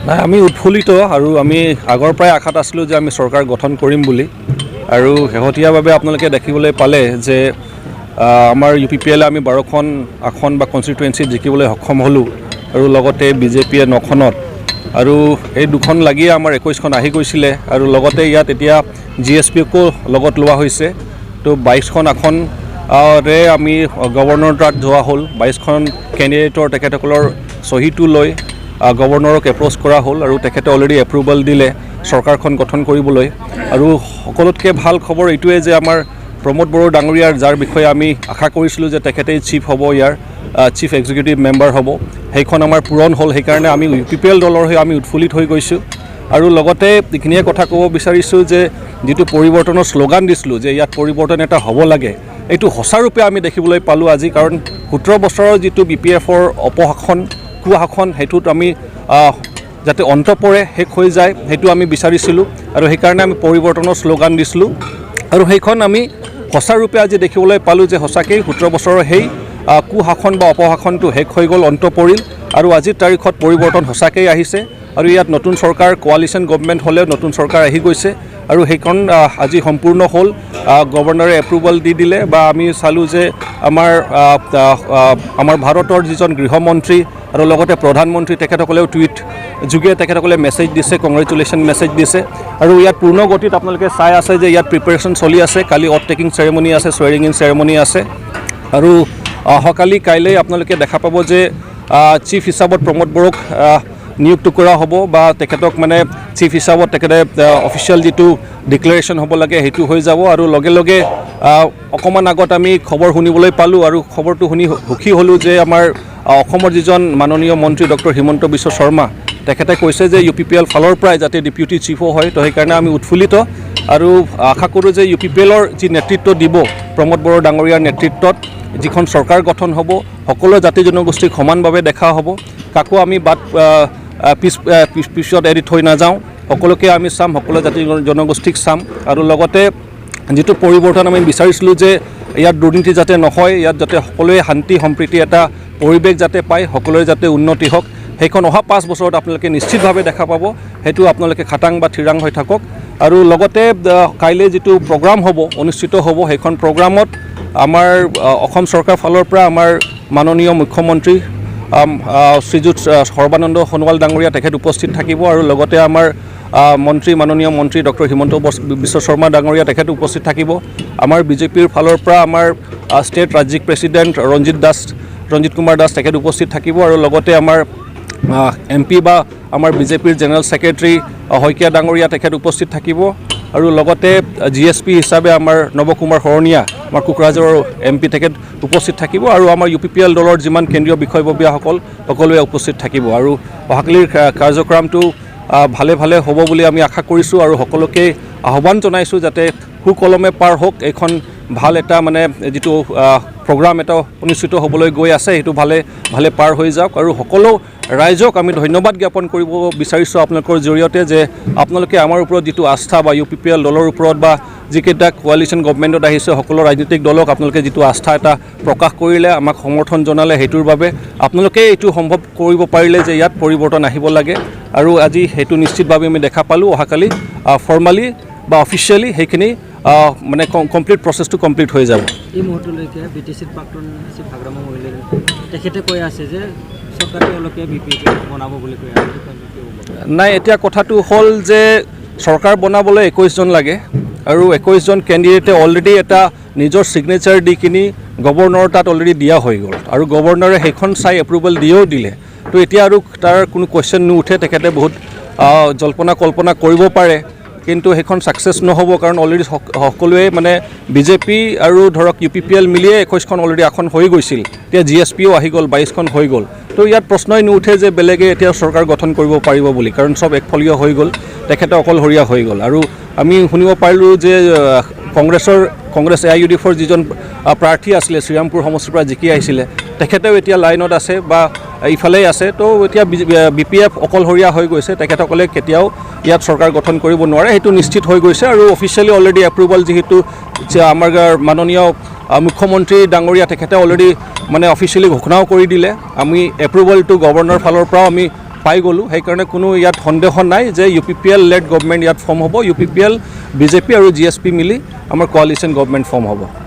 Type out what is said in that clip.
নাই আমি উৎফুল্লিত আৰু আমি আগৰ পৰাই আশাত আছিলোঁ যে আমি চৰকাৰ গঠন কৰিম বুলি আৰু শেহতীয়াভাৱে আপোনালোকে দেখিবলৈ পালে যে আমাৰ UPPL আমি 12খন আসন বা কনষ্টিটুৱেঞ্চিত জিকিবলৈ সক্ষম হ'লোঁ আৰু লগতে BJPয়ে 9খনত আৰু এই দুখন লাগিয়ে আমাৰ 21খন আহি গৈছিলে আৰু লগতে ইয়াত এতিয়া GSPকো লগত লোৱা হৈছে তো 22খন আসন আমি গভৰ্ণৰ তাত যোৱা হ'ল 22খন কেণ্ডিডেটৰ তেখেতসকলৰ চহীটো লৈ গভৰ্ণৰক এপ্ৰ'চ কৰা হ'ল আৰু তেখেতে অলৰেডি এপ্ৰুভেল দিলে চৰকাৰখন গঠন কৰিবলৈ আৰু সকলোতকৈ ভাল খবৰ এইটোৱে যে আমাৰ প্ৰমোদ বড়ো ডাঙৰীয়াৰ যাৰ বিষয়ে আমি আশা কৰিছিলোঁ যে তেখেতেই চিফ হ'ব ইয়াৰ চিফ এক্সিকিউটিভ মেম্বাৰ হ'ব সেইখন আমাৰ পূৰণ হ'ল সেইকাৰণে আমি UPPL দলৰ হৈ আমি উৎফুল্লিত হৈ গৈছোঁ আৰু লগতে এইখিনিয়ে কথা ক'ব বিচাৰিছোঁ যে যিটো পৰিৱৰ্তনৰ শ্লোগান দিছিলোঁ যে ইয়াত পৰিৱৰ্তন এটা হ'ব লাগে এইটো সঁচাৰূপে আমি দেখিবলৈ পালোঁ আজি কাৰণ 17 বছৰৰ যিটো BPFৰ অপশাসন কুশাসন সেইটোত আমি যাতে অন্ত পৰে শেষ হৈ যায় সেইটো আমি বিচাৰিছিলোঁ আৰু সেইকাৰণে আমি পৰিৱৰ্তনৰ শ্লোগান দিছিলোঁ আৰু সেইখন আমি সঁচাৰূপে আজি দেখিবলৈ পালোঁ যে সঁচাকেই 17 বছৰৰ সেই কুশাসন বা অপশাসনটো শেষ হৈ গ'ল অন্ত পৰিল আৰু আজিৰ তাৰিখত পৰিৱৰ্তন সঁচাকেই আহিছে আৰু ইয়াত নতুন চৰকাৰ কোৱালিশ্যন গভৰ্ণমেণ্ট হ'লেও নতুন চৰকাৰ আহি গৈছে আৰু সেইখন আজি সম্পূৰ্ণ হ'ল গভৰ্ণৰে এপ্ৰুভেল দি দিলে বা আমি চালোঁ যে আমাৰ ভাৰতৰ যিজন গৃহমন্ত্ৰী আৰু লগতে প্ৰধানমন্ত্ৰী তেখেতসকলেও টুইট যোগে তেখেতসকলে মেছেজ দিছে কংগ্ৰেচুলেশ্যন মেছেজ দিছে আৰু ইয়াত পূৰ্ণ গতিত আপোনালোকে চাই আছে যে ইয়াত প্ৰিপেৰেশ্যন চলি আছে কালি অথ টেকিং চেৰেমনি আছে চুৱেৰিং ইন চেৰেমনি আছে আৰু অহাকালি কাইলৈ আপোনালোকে দেখা পাব যে চিফ হিচাপত প্ৰমোদ বড়োক নিযুক্ত কৰা হ'ব বা তেখেতক মানে চিফ হিচাপত তেখেতে অফিচিয়েল যিটো ডিক্লেৰেশ্যন হ'ব লাগে সেইটো হৈ যাব আৰু লগে লগে অকণমান আগত আমি খবৰ শুনিবলৈ পালোঁ আৰু খবৰটো শুনি সুখী হ'লোঁ যে আমাৰ অসমৰ যিজন মাননীয় মন্ত্ৰী ডক্টৰ হিমন্ত বিশ্ব শৰ্মা তেখেতে কৈছে যে UPPL ফালৰ পৰাই যাতে ডেপুটি চিফো হয় তো সেইকাৰণে আমি উৎফুল্লিত আৰু আশা কৰোঁ যে UPPLৰ যি নেতৃত্ব দিব প্ৰমোদ বড়ো ডাঙৰীয়াৰ নেতৃত্বত যিখন চৰকাৰ গঠন হ'ব সকলো জাতি জনগোষ্ঠীক সমানভাৱে দেখা হ'ব কাকো আমি পিছত এৰি থৈ নাযাওঁ সকলোকে আমি চাম সকলো জাতি জনগোষ্ঠীক চাম আৰু লগতে যিটো পৰিৱৰ্তন আমি বিচাৰিছিলোঁ যে ইয়াত দুৰ্নীতি যাতে নহয় ইয়াত যাতে সকলোৱে শান্তি সম্প্ৰীতি এটা পৰিৱেশ যাতে পায় সকলোৰে যাতে উন্নতি হওক সেইখন অহা 5 বছৰত আপোনালোকে নিশ্চিতভাৱে দেখা পাব সেইটো আপোনালোকে খাটাং বা থিৰাং হৈ থাকক আৰু লগতে কাইলৈ যিটো প্ৰগ্ৰাম হ'ব অনুষ্ঠিত হ'ব সেইখন প্ৰগ্ৰামত আমাৰ অসম চৰকাৰ ফালৰ পৰা আমাৰ মাননীয় মুখ্যমন্ত্ৰী শ্ৰীযুত সৰ্বানন্দ সোণোৱাল ডাঙৰীয়া তেখেত উপস্থিত থাকিব আৰু লগতে আমাৰ মাননীয় মন্ত্ৰী ডক্টৰ হিমন্ত বিশ্ব শৰ্মা ডাঙৰীয়া তেখেত উপস্থিত থাকিব আমাৰ BJPৰ ফালৰ পৰা আমাৰ ষ্টেট ৰাজ্যিক প্ৰেছিডেণ্ট ৰঞ্জিত কুমাৰ দাস তেখেত উপস্থিত থাকিব আৰু লগতে আমাৰ MP বা আমাৰ BJPৰ জেনেৰেল ছেক্ৰেটাৰী শইকীয়া ডাঙৰীয়া তেখেত উপস্থিত থাকিব আৰু লগতে GSP হিচাপে আমাৰ নৱ কুমাৰ শৰণীয়া আমাৰ কোকৰাঝাৰৰ MP তেখেত উপস্থিত থাকিব আৰু আমাৰ UPPL দলৰ যিমান কেন্দ্ৰীয় বিষয়ববীয়াসকল সকলোৱে উপস্থিত থাকিব আৰু অহাকালিৰ কাৰ্যক্ৰমটো ভালে ভালে হ'ব বুলি আমি আশা কৰিছোঁ আৰু সকলোকে আহ্বান জনাইছোঁ যাতে সুকলমে পাৰ হওক এইখন ভাল এটা মানে যিটো প্ৰগ্ৰাম এটা অনুষ্ঠিত হ'বলৈ গৈ আছে সেইটো ভালে পাৰ হৈ যাওক আৰু সকলো ৰাইজক আমি ধন্যবাদ জ্ঞাপন কৰিব বিচাৰিছোঁ আপোনালোকৰ জৰিয়তে যে আপোনালোকে আমাৰ ওপৰত যিটো আস্থা বা UPPL দলৰ ওপৰত বা যিকেইটা কোৱালিশ্যন গভৰ্ণমেণ্টত আহিছে সকলো ৰাজনৈতিক দলক আপোনালোকে যিটো আস্থা এটা প্ৰকাশ কৰিলে আমাক সমৰ্থন জনালে সেইটোৰ বাবে আপোনালোকে এইটো সম্ভৱ কৰিব পাৰিলে যে ইয়াত পৰিৱৰ্তন আহিব লাগে আৰু আজি সেইটো নিশ্চিতভাৱে আমি দেখা পালোঁ অহাকালি ফৰ্মালি বা অফিচিয়েলি সেইখিনি মানে কমপ্লিট প্ৰচেছটো কমপ্লিট হৈ যাব এই মুহূৰ্তলৈকে BTCৰ প্ৰাক্তন চিফ হাগ্ৰামা মহিলাৰ তেখেতে কৈ আছে যে চৰকাৰে অলপে BPFL বনাব বুলি কৈ আছে নাই এতিয়া কথাটো হ'ল যে চৰকাৰ বনাবলৈ 21 জন লাগে আৰু 21 জন কেণ্ডিডেটে অলৰেডি এটা নিজৰ ছিগনেচাৰ দি কিনি গভৰ্ণৰ তাত অলৰেডি দিয়া হৈ গ'ল আৰু গভৰ্ণৰে সেইখন চাই এপ্ৰুভেল দিয়েও দিলে তো এতিয়া আৰু তাৰ কোনো কুৱেশ্যন নুঠে তেখেতে বহুত জল্পনা কল্পনা কৰিব পাৰে কিন্তু সেইখন ছাকচেছ নহ'ব কাৰণ অলৰেডি সকলোৱে মানে BJP আৰু ধৰক UPPL মিলিয়ে 21খন অলৰেডি আসন হৈ গৈছিল এতিয়া GSPও আহি গ'ল 22খন হৈ গ'ল তো ইয়াত প্ৰশ্নই নুঠে যে বেলেগে এতিয়া চৰকাৰ গঠন কৰিব পাৰিব বুলি কাৰণ চব একফলীয় হৈ গ'ল তেখেতে অকলশৰীয়া হৈ গ'ল আৰু আমি শুনিব পাৰিলোঁ যে কংগ্ৰেছ AIUDFৰ যিজন প্ৰাৰ্থী আছিলে শ্ৰীৰামপুৰ সমষ্টিৰ পৰা জিকি আহিছিলে তেখেতেও এতিয়া লাইনত আছে বা ইফালেই আছে তো এতিয়া BPF অকলশৰীয়া হৈ গৈছে তেখেতসকলে কেতিয়াও ইয়াত চৰকাৰ গঠন কৰিব নোৱাৰে সেইটো নিশ্চিত হৈ গৈছে আৰু অফিচিয়েলি অলৰেডি এপ্ৰুভেল যিহেতু আমাৰ মাননীয় মুখ্যমন্ত্ৰী ডাঙৰীয়া তেখেতে অলৰেডি মানে অফিচিয়েলি ঘোষণাও কৰি দিলে আমি এপ্ৰুভেলটো গভৰ্ণৰ ফালৰ পৰাও আমি পাই গ'লোঁ সেইকাৰণে কোনো ইয়াত সন্দেহ নাই যে UPPL লেড গভৰ্ণমেণ্ট ইয়াত ফৰ্ম হ'ব UPPL BJP আৰু GSP মিলি আমাৰ কোৱালিশ্যন গভৰ্ণমেণ্ট ফৰ্ম হ'ব